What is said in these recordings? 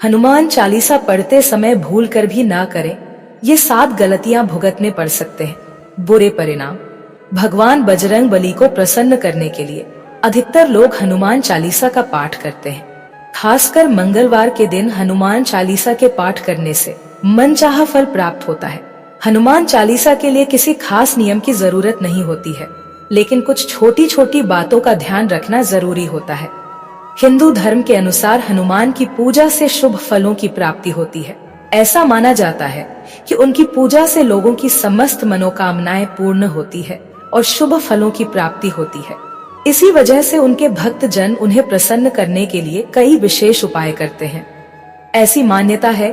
हनुमान चालीसा पढ़ते समय भूल कर भी ना करें। ये 7 गलतियां भुगतने पड़ सकते हैं। बुरे परिणाम। भगवान बजरंग बली को प्रसन्न करने के लिए अधिकतर लोग हनुमान चालीसा का पाठ करते हैं। खासकर मंगलवार के दिन हनुमान चालीसा के पाठ करने से मनचाहा फल प्राप्त होता है। हनुमान चालीसा के लिए किसी खास नियम की जरूरत नहीं होती है, लेकिन कुछ छोटी छोटी बातों का ध्यान रखना जरूरी होता है। हिंदू धर्म के अनुसार हनुमान की पूजा से शुभ फलों की प्राप्ति होती है। ऐसा माना जाता है कि उनकी पूजा से लोगों की समस्त मनोकामनाएं पूर्ण होती है और शुभ फलों की प्राप्ति होती है। इसी वजह से उनके भक्त जन उन्हें प्रसन्न करने के लिए कई विशेष उपाय करते हैं। ऐसी मान्यता है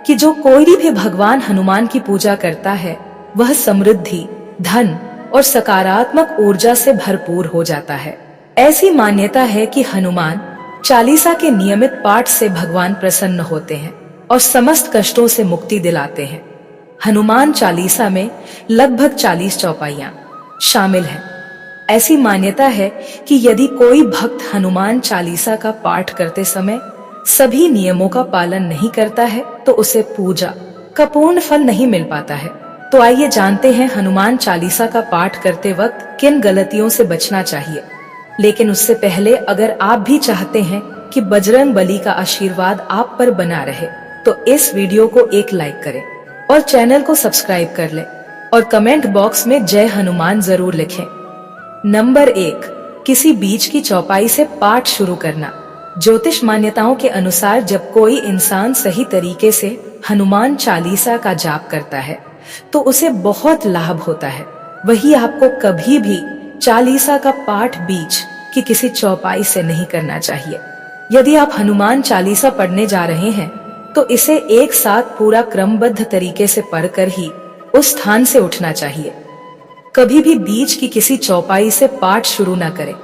कि जो कोई भी भगवान हनुमान की पूजा करता है वह समृद्धि, धन और सकारात्मक ऊर्जा से भरपूर हो जाता है। ऐसी मान्यता है कि हनुमान चालीसा के नियमित पाठ से भगवान प्रसन्न होते हैं और समस्त कष्टों से मुक्ति दिलाते हैं। हनुमान चालीसा में लगभग 40 चौपाइयां शामिल हैं। ऐसी मान्यता है कि यदि कोई भक्त हनुमान चालीसा का पाठ करते समय सभी नियमों का पालन नहीं करता है तो उसे पूजा का पूर्ण फल नहीं मिल पाता है। तो आइए जानते हैं हनुमान चालीसा का पाठ करते वक्त किन गलतियों से बचना चाहिए। लेकिन उससे पहले अगर आप भी चाहते हैं कि बजरंग बली का आशीर्वाद आप पर बना रहे तो इस वीडियो को एक लाइक करें और चैनल को सब्सक्राइब कर लें और कमेंट बॉक्स में जय हनुमान जरूर लिखें। नंबर 1, किसी बीच की चौपाई से पाठ शुरू करना। ज्योतिष मान्यताओं के अनुसार जब कोई इंसान सही तरीके से हनुमान चालीसा का जाप करता है तो उसे बहुत लाभ होता है। वही आपको कभी भी चालीसा का पाठ बीच की किसी चौपाई से नहीं करना चाहिए। यदि आप हनुमान चालीसा पढ़ने जा रहे हैं तो इसे एक साथ पूरा क्रमबद्ध तरीके से पढ़कर ही उस स्थान से उठना चाहिए। कभी भी बीच की किसी चौपाई से पाठ शुरू न करें।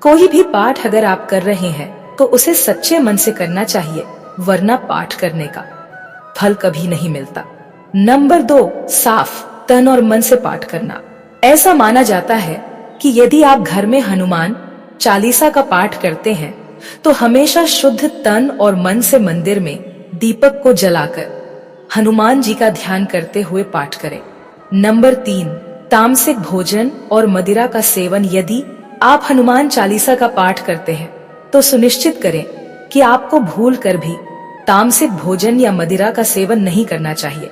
कोई भी पाठ अगर आप कर रहे हैं तो उसे सच्चे मन से करना चाहिए, वरना पाठ करने का फल कभी नहीं मिलता। नंबर 2, साफ तन और मन से पाठ करना। ऐसा माना जाता है कि यदि आप घर में हनुमान चालीसा का पाठ करते हैं तो हमेशा शुद्ध तन और मन से मंदिर में दीपक को जलाकर हनुमान जी का ध्यान करते हुए पाठ करें। नंबर 3, तामसिक भोजन और मदिरा का सेवन। यदि आप हनुमान चालीसा का पाठ करते हैं तो सुनिश्चित करें कि आपको भूल कर भी तामसिक भोजन या मदिरा का सेवन नहीं करना चाहिए।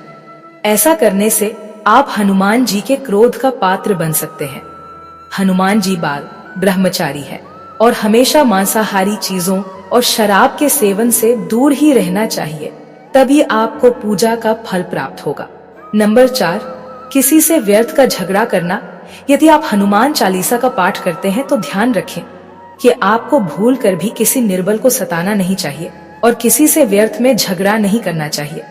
ऐसा करने से आप हनुमान जी के क्रोध का पात्र बन सकते हैं। हनुमान जी बाल ब्रह्मचारी है और हमेशा मांसाहारी चीजों और शराब के सेवन से दूर ही रहना चाहिए, तभी आपको पूजा का फल प्राप्त होगा। नंबर 4, किसी से व्यर्थ का झगड़ा करना। यदि आप हनुमान चालीसा का पाठ करते हैं तो ध्यान रखें कि आपको भूल कर भी किसी निर्बल को सताना नहीं चाहिए और किसी से व्यर्थ में झगड़ा नहीं करना चाहिए।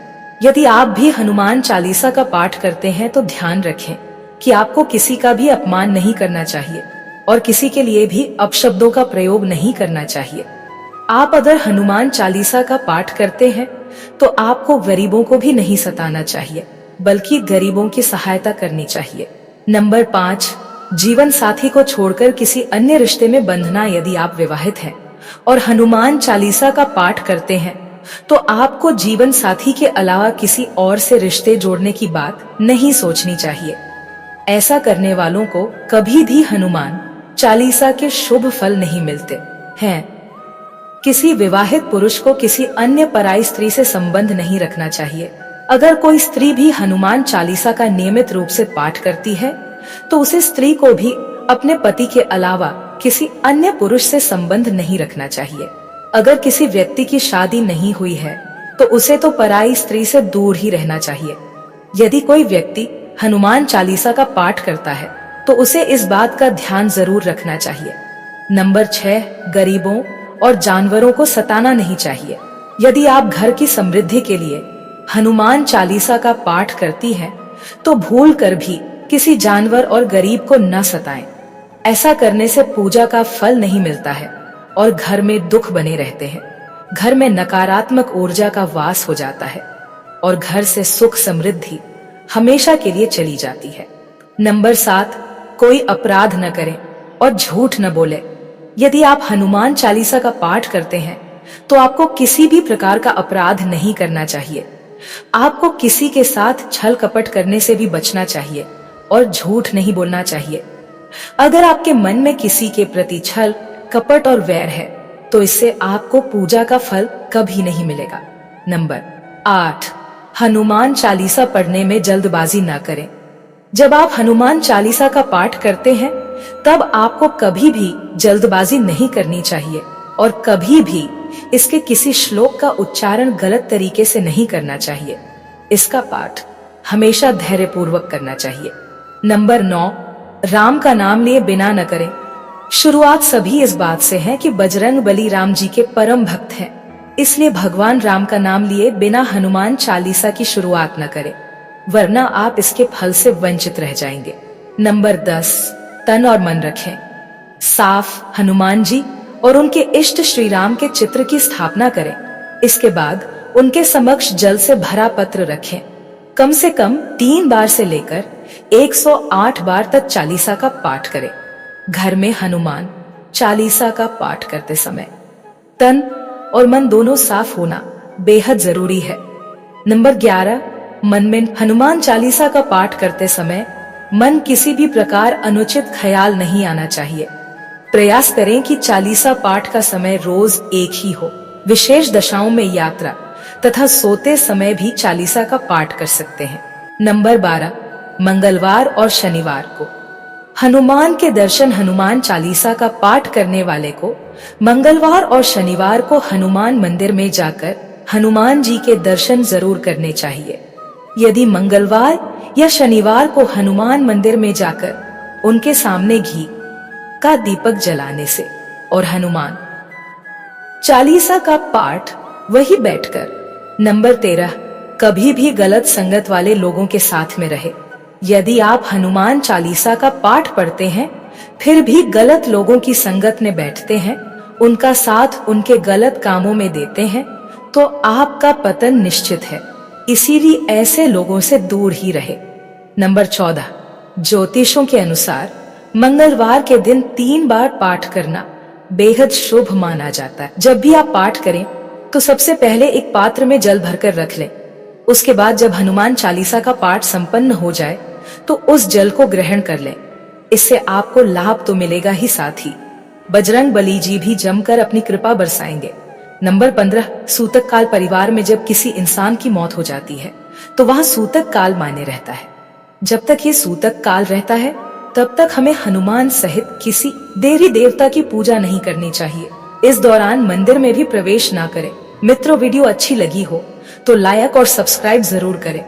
यदि आप भी हनुमान चालीसा का पाठ करते हैं तो ध्यान रखें कि आपको किसी का भी अपमान नहीं करना चाहिए और किसी के लिए भी अपशब्दों का प्रयोग नहीं करना चाहिए। आप अगर हनुमान चालीसा का पाठ करते हैं तो आपको गरीबों को भी नहीं सताना चाहिए, बल्कि गरीबों की सहायता करनी चाहिए। नंबर 5, जीवन साथी को छोड़कर किसी अन्य रिश्ते में बंधना। यदि आप विवाहित हैं और हनुमान चालीसा का पाठ करते हैं तो आपको जीवन साथी के अलावा किसी और से रिश्ते जोड़ने की बात नहीं सोचनी चाहिए। ऐसा करने वालों को कभी भी हनुमान चालीसा के शुभ फल नहीं मिलते हैं। किसी विवाहित पुरुष को किसी अन्य पराई स्त्री से संबंध नहीं रखना चाहिए। अगर कोई स्त्री भी हनुमान चालीसा का नियमित रूप से पाठ करती है तो उसे स्त्री को भी अपने पति के अलावा किसी अन्य पुरुष से संबंध नहीं रखना चाहिए। अगर किसी व्यक्ति की शादी नहीं हुई है तो उसे तो पराई स्त्री से दूर ही रहना चाहिए। यदि कोई व्यक्ति हनुमान चालीसा का पाठ करता है तो उसे इस बात का ध्यान जरूर रखना चाहिए। नंबर 6, गरीबों और जानवरों को सताना नहीं चाहिए। यदि आप घर की समृद्धि के लिए हनुमान चालीसा का पाठ करती हैं तो भूल कर भी किसी जानवर और गरीब को न सताएं। ऐसा करने से पूजा का फल नहीं मिलता है और घर में दुख बने रहते हैं। घर में नकारात्मक ऊर्जा का वास हो जाता है और घर से सुख समृद्धि हमेशा के लिए चली जाती है। नंबर 7, कोई अपराध न करें और झूठ न बोले। यदि आप हनुमान चालीसा का पाठ करते हैं तो आपको किसी भी प्रकार का अपराध नहीं करना चाहिए। आपको किसी के साथ छल कपट करने से भी बचना चाहिए और झूठ नहीं बोलना चाहिए। अगर आपके मन में किसी के प्रति छल कपट और वैर है तो इससे आपको पूजा का फल कभी नहीं मिलेगा। नंबर 8, हनुमान चालीसा पढ़ने में जल्दबाजी ना करें। जब आप हनुमान चालीसा का पाठ करते हैं तब आपको कभी भी जल्दबाजी नहीं करनी चाहिए और कभी भी इसके किसी श्लोक का उच्चारण गलत तरीके से नहीं करना चाहिए। इसका पाठ हमेशा धैर्यपूर्वक करना चाहिए। नंबर 9, राम का नाम लिए बिना न करें। शुरुआत सभी इस बात से है कि बजरंग बली राम जी के परम भक्त हैं, इसलिए भगवान राम का नाम लिए बिना हनुमान चालीसा की शुरुआत न करें, वरना आप इसके फल से वंचित रह जाएंगे। नंबर 10, तन और मन रखें साफ। हनुमान जी और उनके इष्ट श्री राम के चित्र की स्थापना करें। इसके बाद उनके समक्ष जल से भरा पत्र रखें। कम से कम 3 बार से लेकर 108 बार तक चालीसा का पाठ करें। घर में हनुमान चालीसा का पाठ करते समय तन और मन दोनों साफ होना बेहद जरूरी है। नंबर 11, मन में हनुमान चालीसा का पाठ करते समय मन किसी भी प्रकार अनुचित ख्याल नहीं आना चाहिए। प्रयास करें कि चालीसा पाठ का समय रोज एक ही हो। विशेष दशाओं में यात्रा तथा सोते समय भी चालीसा का पाठ कर सकते हैं। नंबर 12, मंगलवार और शनिवार को हनुमान के दर्शन। हनुमान चालीसा का पाठ करने वाले को मंगलवार और शनिवार को हनुमान मंदिर में जाकर हनुमान जी के दर्शन जरूर करने चाहिए। यदि मंगलवार या शनिवार को हनुमान मंदिर में जाकर उनके सामने घी का दीपक जलाने से और हनुमान चालीसा का पाठ वही बैठकर। नंबर 13, कभी भी गलत संगत वाले लोगों के साथ में रहे। यदि आप हनुमान चालीसा का पाठ पढ़ते हैं फिर भी गलत लोगों की संगत में बैठते हैं, उनका साथ उनके गलत कामों में देते हैं, तो आपका पतन निश्चित है। इसीलिए ऐसे लोगों से दूर ही रहे। नंबर 14, ज्योतिषों के अनुसार मंगलवार के दिन 3 बार पाठ करना बेहद शुभ माना जाता है। जब भी आप पाठ करें तो सबसे पहले एक पात्र में जल भरकर रख लें। उसके बाद जब हनुमान चालीसा का पाठ संपन्न हो जाए तो उस जल को ग्रहण कर लें। इससे आपको लाभ तो मिलेगा ही, साथ ही बजरंग बली जी भी जमकर अपनी कृपा बरसाएंगे। नंबर 15, सूतक काल। परिवार में जब किसी इंसान की मौत हो जाती है तो वहाँ सूतक काल माने रहता है। जब तक ये सूतक काल रहता है तब तक हमें हनुमान सहित किसी देवी देवता की पूजा नहीं करनी चाहिए। इस दौरान मंदिर में भी प्रवेश ना करें। मित्रों, वीडियो अच्छी लगी हो तो लाइक और सब्सक्राइब जरूर करें।